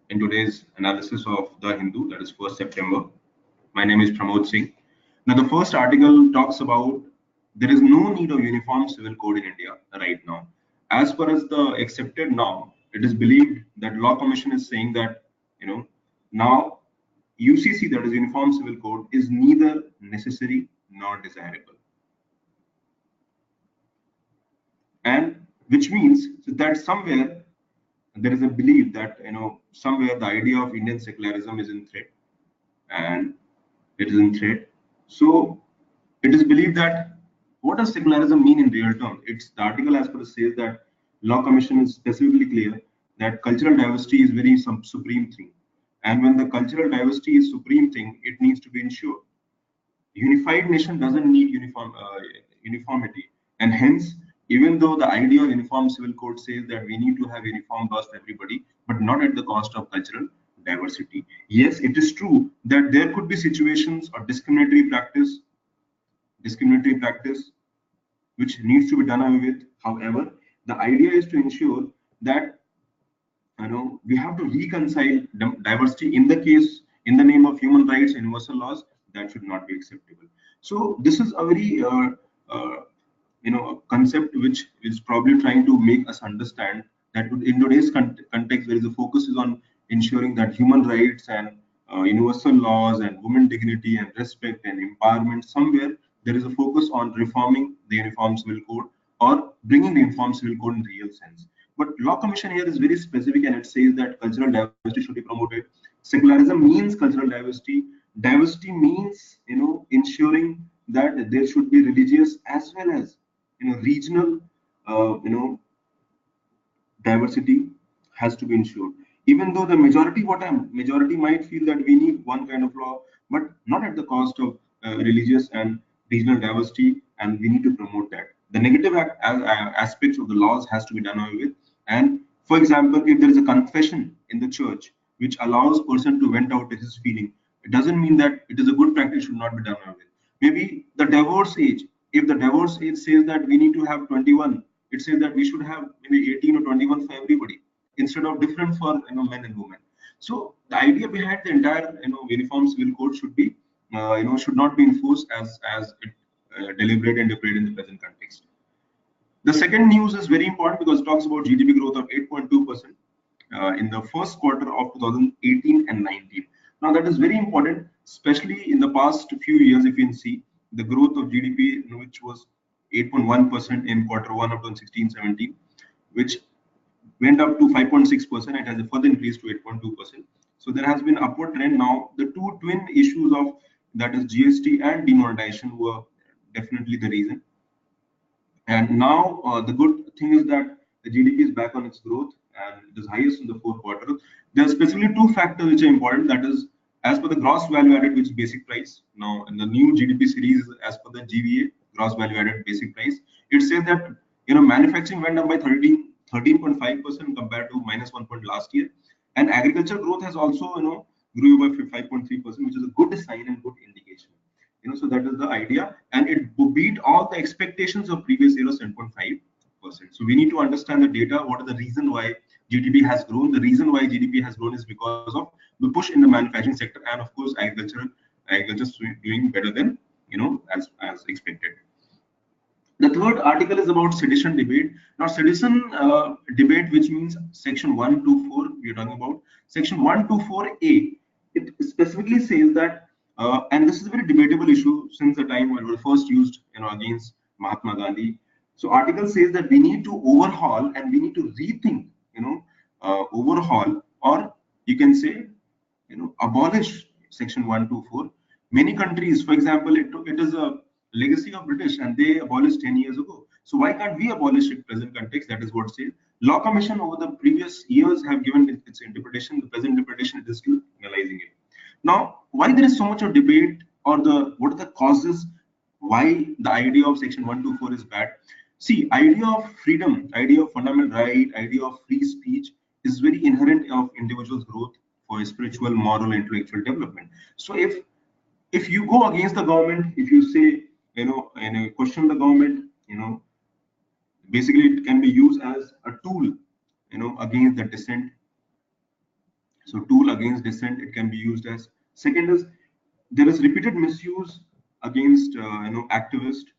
in today's analysis of The Hindu, that is 1st September. My name is Pramod Singh. Now, the first article talks about there is no need of uniform civil code in India right now. As far as the accepted norm, it is believed that Law Commission is saying that, now UCC, that is Uniform Civil Code, is neither necessary nor desirable. And which means that somewhere there is a belief that somewhere the idea of Indian secularism is in threat, and it is in threat. So it is believed that what does secularism mean in real terms? It's the article as per says that Law Commission is specifically clear that cultural diversity is very supreme thing, and when the cultural diversity is supreme thing, it needs to be ensured. Unified nation doesn't need uniformity, and hence, even though the idea of uniform civil code says that we need to have uniform laws for everybody, but not at the cost of cultural diversity. Yes, it is true that there could be situations or discriminatory practice which needs to be done away with. However, the idea is to ensure that we have to reconcile diversity in the name of human rights and universal laws. That should not be acceptable. So this is a very uh, a concept which is probably trying to make us understand that in today's context there is a focus is on ensuring that human rights and universal laws and women dignity and respect and empowerment, somewhere there is a focus on reforming the uniform civil code or bringing the uniform civil code in real sense. But Law Commission here is very specific, and it says that cultural diversity should be promoted. Secularism means cultural diversity. Diversity means ensuring that there should be religious as well as regional diversity has to be ensured. Even though the majority might feel that we need one kind of law, but not at the cost of religious and regional diversity, and we need to promote that. The negative aspects of the laws has to be done away with. And for example, if there is a confession in the church which allows person to vent out his feeling, it doesn't mean that it is a good practice should not be done away with. Maybe the divorce age, if the divorce age says that we need to have 21, it says that we should have maybe 18 or 21 for everybody instead of different for men and women. So the idea behind the entire uniform civil code should be should not be enforced as it deliberate and deployed in the present context. The second news is very important because it talks about GDP growth of 8.2% in the first quarter of 2018 and 19. Now that is very important, especially in the past few years. If you can see the growth of GDP, which was 8.1% in quarter one of 2016-17, which went up to 5.6%. It has a further increased to 8.2%. So there has been upward trend. Now the two twin issues of that is GST and demonetization were definitely the reason. And now the good thing is that the GDP is back on its growth and it is highest in the fourth quarter. There are specifically two factors which are important. That is, as per the gross value added, which is basic price. Now, in the new GDP series, as per the GVA, gross value added basic price, it says that manufacturing went up by 13.5% compared to -1 last year, and agriculture growth has also grew by 5.3%, which is a good sign and good indication. So that is the idea, and it beat all the expectations of previous year of 7.5%. So we need to understand the data. What is the reason why GDP has grown? The reason why GDP has grown is because of the push in the manufacturing sector, and of course agriculture is doing better than as expected. The third article is about sedition debate. Now sedition debate, which means section 124, we are talking about section 124A. It specifically says that and this is a very debatable issue since the time when it was first used against Mahatma Gandhi. So article says that we need to overhaul and we need to rethink overhaul, or you can say abolish section 124. Many countries, for example, it is a legacy of British and they abolished 10 years ago. So why can't we abolish it present context? That is what says. Law Commission over the previous years have given its interpretation. The present interpretation is still analyzing it. Now, why there is so much of debate, or what are the causes why the idea of section 124 is bad? See, idea of freedom, idea of fundamental right, idea of free speech is very inherent of individual's growth for spiritual, moral, intellectual development. So if you go against the government, if you say and question the government, basically it can be used as a tool against the dissent. So tool against dissent, it can be used as. Second is there is repeated misuse against activists.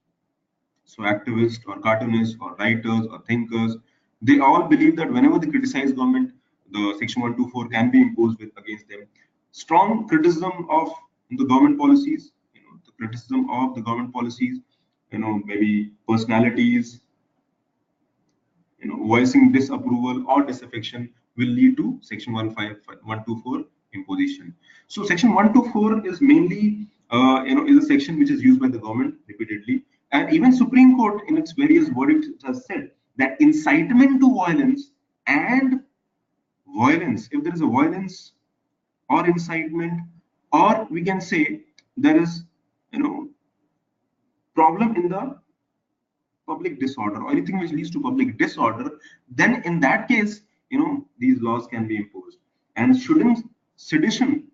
So activists or cartoonists or writers or thinkers, they all believe that whenever they criticize government, the Section 124 can be imposed against them. Strong criticism of the government policies, the criticism of the government policies, maybe personalities, voicing disapproval or disaffection will lead to Section 124 imposition. So Section 124 is mainly, is a section which is used by the government repeatedly, and even Supreme Court in its various verdicts has said that incitement to violence and violence, if there is a violence or incitement, or we can say there is, problem in the public disorder or anything which leads to public disorder, then in that case, these laws can be imposed. And shouldn't sedition,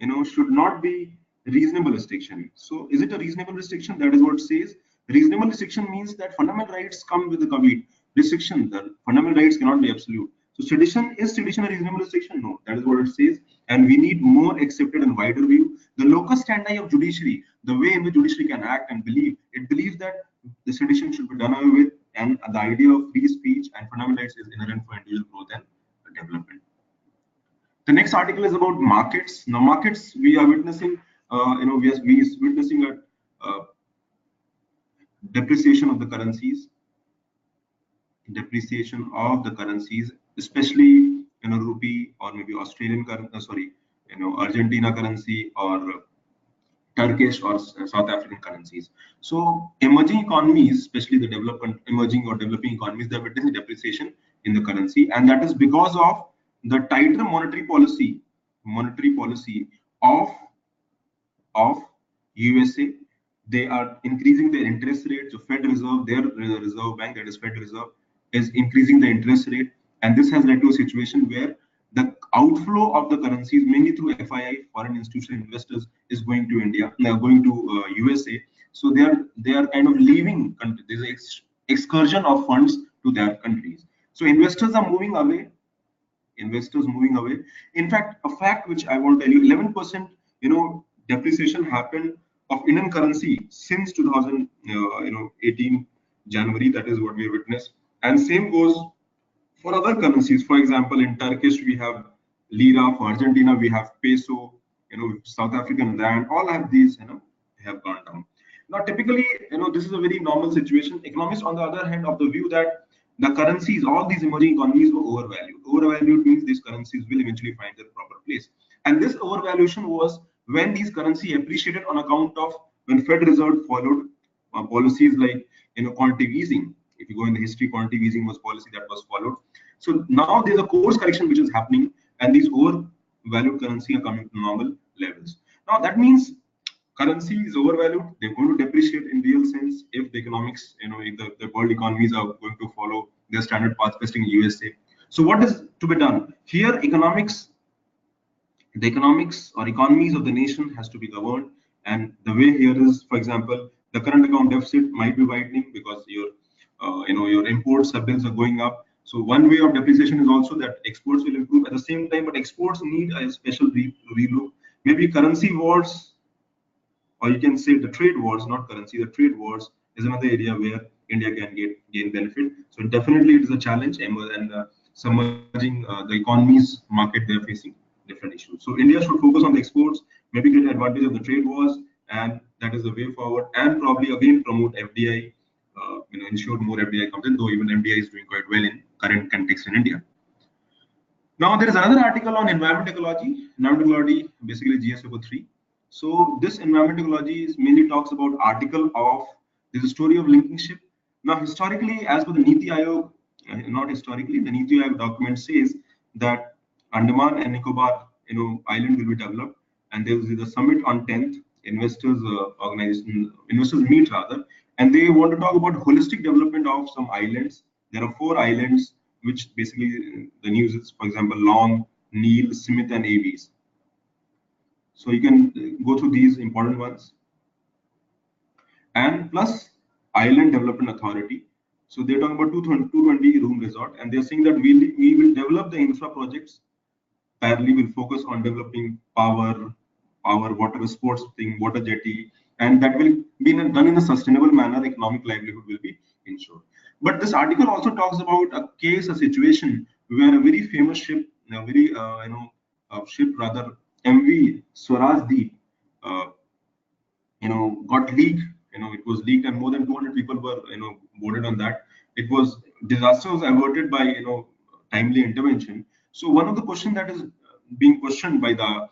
should not be reasonable restriction. So is it a reasonable restriction? That is what it says. Reasonable restriction means that fundamental rights come with the caveat. Restriction, the fundamental rights cannot be absolute. So sedition, is sedition a reasonable restriction? No, that is what it says. And we need more accepted and wider view. The locus standi of judiciary, the way in which judiciary can act and believe, it believes that the sedition should be done away with, and the idea of free speech and fundamental rights is inherent for individual growth and development. The next article is about markets. Now, markets, we are witnessing, we are witnessing a depreciation of the currencies, especially rupee or maybe Australian currency, Argentina currency or Turkish or South African currencies. So emerging economies, especially the emerging or developing economies, they're witnessing depreciation in the currency, and that is because of the tighter monetary policy of USA. They are increasing their interest rates. The Fed Reserve, their Reserve Bank, that is Fed Reserve, is increasing the interest rate, and this has led to a situation where the outflow of the currencies, mainly through FII, foreign institutional investors, is going to India, now going to USA. So they are kind of leaving country. There's an excursion of funds to their countries. So investors are moving away. In fact, a fact which I want to tell you, 11%, depreciation happened of Indian currency since 2018 January. That is what we witnessed, and same goes for other currencies. For example, in Turkish we have lira, for Argentina we have peso, South African rand. All have these, have gone down. Now, typically, this is a very normal situation. Economists, on the other hand, of the view that the currencies, all these emerging economies were overvalued. Overvalued means these currencies will eventually find their proper place. And this overvaluation was when these currency appreciated on account of when Fed Reserve followed policies like quantitative easing. If you go in the history, quantitative easing was policy that was followed. So now there's a course correction which is happening, and these overvalued currency are coming to normal levels. Now that means currency is overvalued. They're going to depreciate in real sense if the economics, if the world economies are going to follow their standard path, especially in USA. So what is to be done here? The economics or economies of the nation has to be governed, and the way here is, for example, the current account deficit might be widening because your imports or bills are going up. So one way of depreciation is also that exports will improve at the same time, but exports need a special relook. Maybe currency wars, or you can say the trade wars, not currency. The trade wars is another area where India can gain benefit. So definitely it is a challenge, and submerging the economy's market, they're facing different issues. So India should focus on the exports, maybe get advantage of the trade wars, and that is the way forward. And probably again promote FDI, ensure more FDI comes in. Though even FDI is doing quite well in current context in India. Now there is another article on environment ecology. Environment ecology, basically GS paper 3. So this environment ecology is mainly talks about article of there's a story of linking ship. Now historically, as per the Niti Aayog, not historically, the Niti Aayog document says that Andaman and Nicobar, island will be developed, and there will be the summit on 10th. Investors meet rather, and they want to talk about holistic development of some islands. There are 4 islands which basically the news is, for example, Long, Neil, Smith, and Aves. So you can go through these important ones. And plus Island Development Authority. So they're talking about 220 room resort, and they're saying that we will develop the infra projects parallelly will focus on developing water sports thing, water jetty, and that will be done in a sustainable manner. Economic livelihood will be ensured. But this article also talks about a case, a situation where a very famous ship, a very ship rather, MV Swaraj Deep, uh, got leaked. It was leaked, and more than 200 people were boarded on that. It was Disaster was averted by timely intervention. So one of the question that is being questioned by the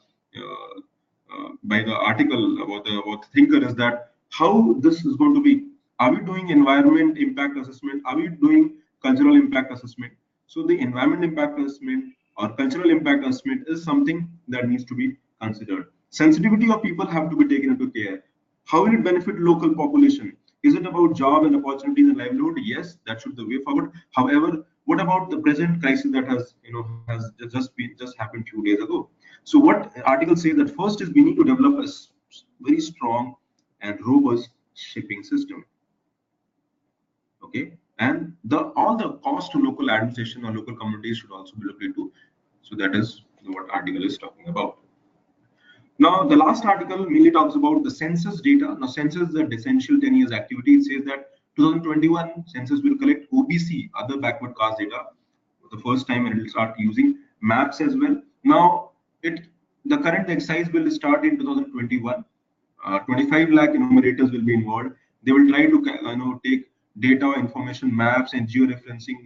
article about the thinker is that how this is going to be. Are we doing environment impact assessment? Are we doing cultural impact assessment? So the environment impact assessment or cultural impact assessment is something that needs to be considered. Sensitivity of people have to be taken into care. How will it benefit local population? Is it about job and opportunities and livelihood? Yes, that should be the way forward. However, what about the present crisis that has just happened few days ago? So what article says that first is we need to develop a very strong and robust shipping system. Okay, and the all the cost to local administration or local communities should also be looked into. So that is what article is talking about. Now, the last article mainly talks about the census data. Now, census is an essential 10 years activity. It says that 2021 census will collect OBC, other backward caste data, for the first time, and it will start using maps as well. Now, the current exercise will start in 2021. 25 lakh enumerators will be involved. They will try to take data, information, maps, and georeferencing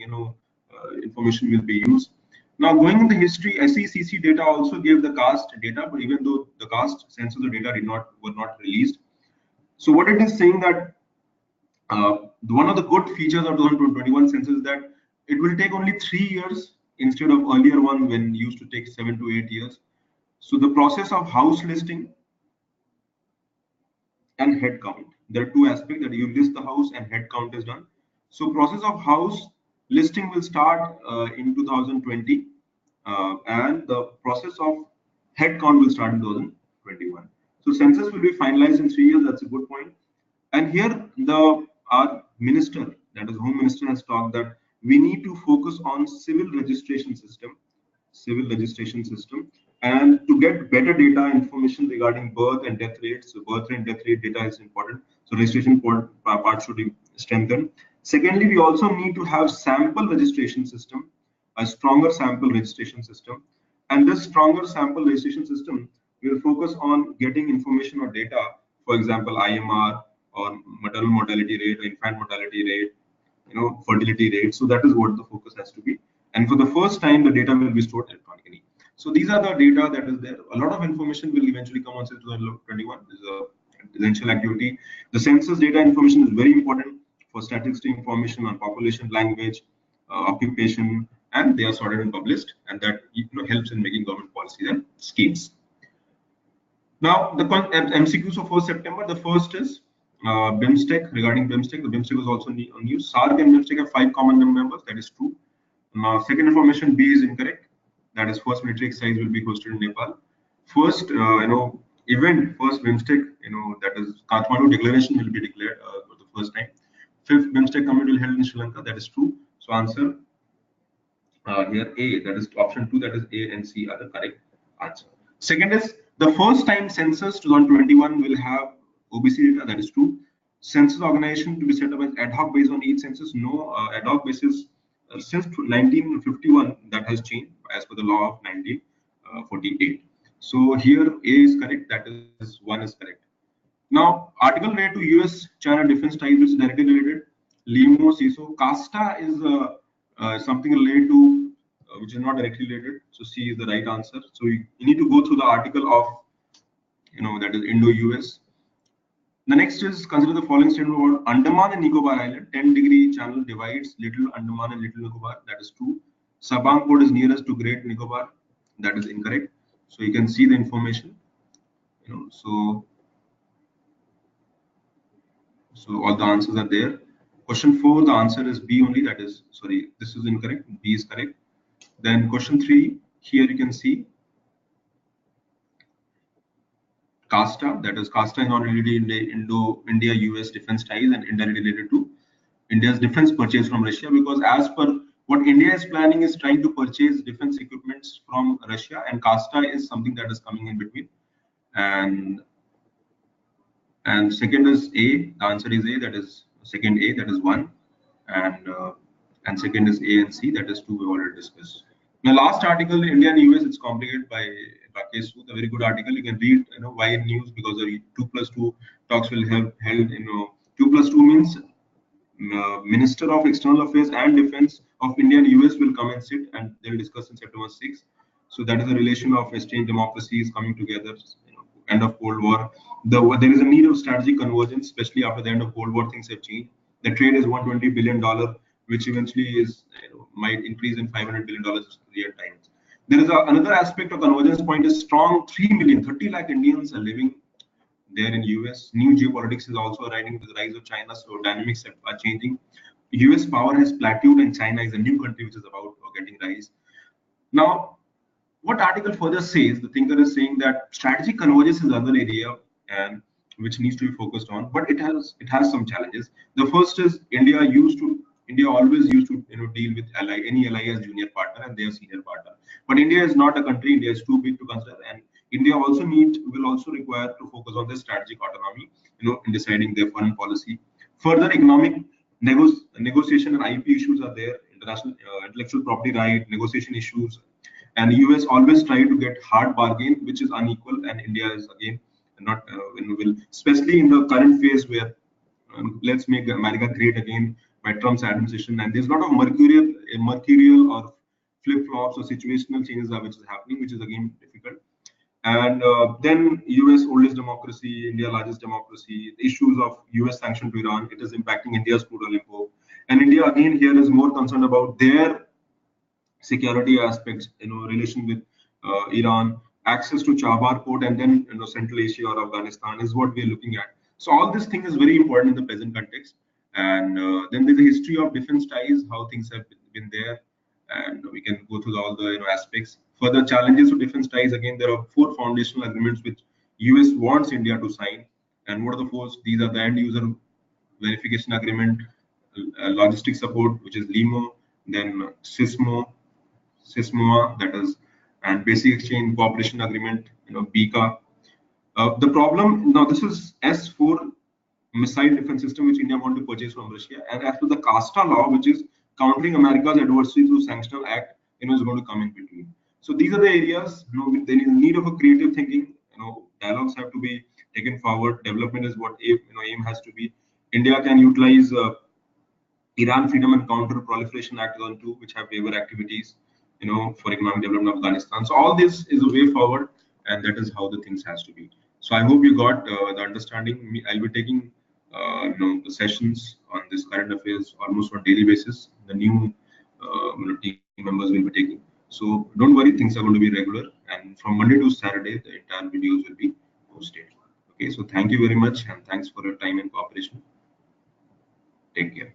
information will be used. Now, going in the history, SECC data also gave the caste data, but even though the caste census data were not released. So what it is saying that one of the good features of 2021 census is that it will take only 3 years instead of earlier one when used to take 7 to 8 years. So the process of house listing and head count. There are two aspects that you list the house and head count is done. So process of house listing will start in 2020 and the process of head count will start in 2021. So census will be finalized in 3 years. That's a good point. And here our minister, that is Home Minister, has talked that we need to focus on civil registration system, and to get better data information regarding birth and death rates. So birth and death rate data is important. So registration part should be strengthened. Secondly, we also need to have sample registration system, a stronger sample registration system. And this stronger sample registration system will focus on getting information or data, for example, IMR or maternal mortality rate or infant mortality rate, fertility rate. So that is what the focus has to be. And for the first time, the data will be stored electronically. So these are the data that is there. A lot of information will eventually come on 2021. This is a essential activity. The census data information is very important for statistical information on population, language, occupation, and they are sorted and published, and that helps in making government policies and schemes. Now, the MCQs for 1st September, the first is BIMSTEC. Regarding BIMSTEC, the BIMSTEC was also on news. SARC and BIMSTEC have 5 common members. That is true. Now, second information B is incorrect. That is first military exercise will be hosted in Nepal. First, event, first BIMSTEC, that is Kathmandu Declaration will be declared for the first time. 5th BIMSTEC Summit will held in Sri Lanka. That is true. So answer here A, that is option 2, that is A and C are the correct answer. Second is the first time census 2021 will have OBC data. That is true. Census organization to be set up as ad hoc based on each census. No, ad hoc basis since 1951 that has changed as per the law of 1948. So here A is correct. That is 1 is correct. Now, article related to US-China defense ties, which is directly related. LIMO, CISO, CASTA is something related to which is not directly related. So C is the right answer. So you need to go through the article of that is Indo-US. The next is consider the following statement about Andaman and Nicobar Island. 10-degree channel divides Little Andaman and Little Nicobar. That is true. Sabang Port is nearest to Great Nicobar. That is incorrect. So you can see the information. So all the answers are there. Question 4, the answer is B only. That is, sorry, this is incorrect. B is correct. Then question 3, here you can see CASTA. That is, CASTA is not related to India-US defense ties and indirectly related to India's defense purchase from Russia, because as per What India is planning is trying to purchase defense equipments from Russia, and CASTA is something that is coming in between. And second is A. The answer is A. That is second A. That is one, and second is A and C. That is two. We already discussed. The last article, India and US, it's complicated by Rakesh Sood. A very good article. You can read, why in news, because the 2+2 talks will have held. 2+2 means Minister of External Affairs and Defense of India and US will come and sit, and they'll discuss in September 6th. So that is a relation of exchange democracies coming together. End of Cold War. There is a need of strategic convergence, especially after the end of Cold War. Things have changed. The trade is $120 billion, which eventually is might increase in $500 billion real time. There is another aspect of convergence point is strong 3 million, 30 lakh Indians are living there in US. New geopolitics is also arriving with the rise of China, so dynamics are changing. US power has plateaued, and China is a new country which is about getting rise. Now, what article further says, the thinker is saying that strategic convergence is another area and which needs to be focused on, but it has some challenges. The first is India always used to deal with any ally as junior partner and their senior partner. But India is not a country. India is too big to consider, and India will also require to focus on their strategic autonomy, in deciding their foreign policy. Further, economic negotiation and IP issues are there. International intellectual property right, negotiation issues, and US always try to get hard bargain, which is unequal, and India is again not will, especially in the current phase where let's make America great again by Trump's administration, and there's a lot of mercurial or flip flops or situational changes which is happening, which is again difficult. And then US oldest democracy, India largest democracy, issues of US sanction to Iran, it is impacting India's crude oil import, and India again here is more concerned about their security aspects, relation with Iran, access to Chabahar port, and then Central Asia or Afghanistan is what we are looking at. So all this thing is very important in the present context. And then there's a history of defense ties, how things have been there, and we can go through all the aspects. Further challenges to defense ties, again there are 4 foundational agreements which US wants India to sign. And what are the 4? These are the end user verification agreement, logistic support, which is LIMO, then SISMOA, that is, and Basic Exchange Cooperation Agreement, BICA. The problem now, this is S4 missile defense system which India want to purchase from Russia, and as per the CASTA law, which is countering America's adversary through sanctional act, is going to come in between. So these are the areas. There is need of a creative thinking. Dialogues have to be taken forward. Development is what aim has to be. India can utilize Iran Freedom and Counter Proliferation Act 2002, which have waiver activities, for economic development of Afghanistan. So all this is a way forward, and that is how the things has to be. So I hope you got the understanding. I'll be taking the sessions on this current affairs almost on daily basis. The new team members will be taking. So don't worry, things are going to be regular, and from Monday to Saturday, the entire videos will be posted. Okay, so thank you very much, and thanks for your time and cooperation. Take care.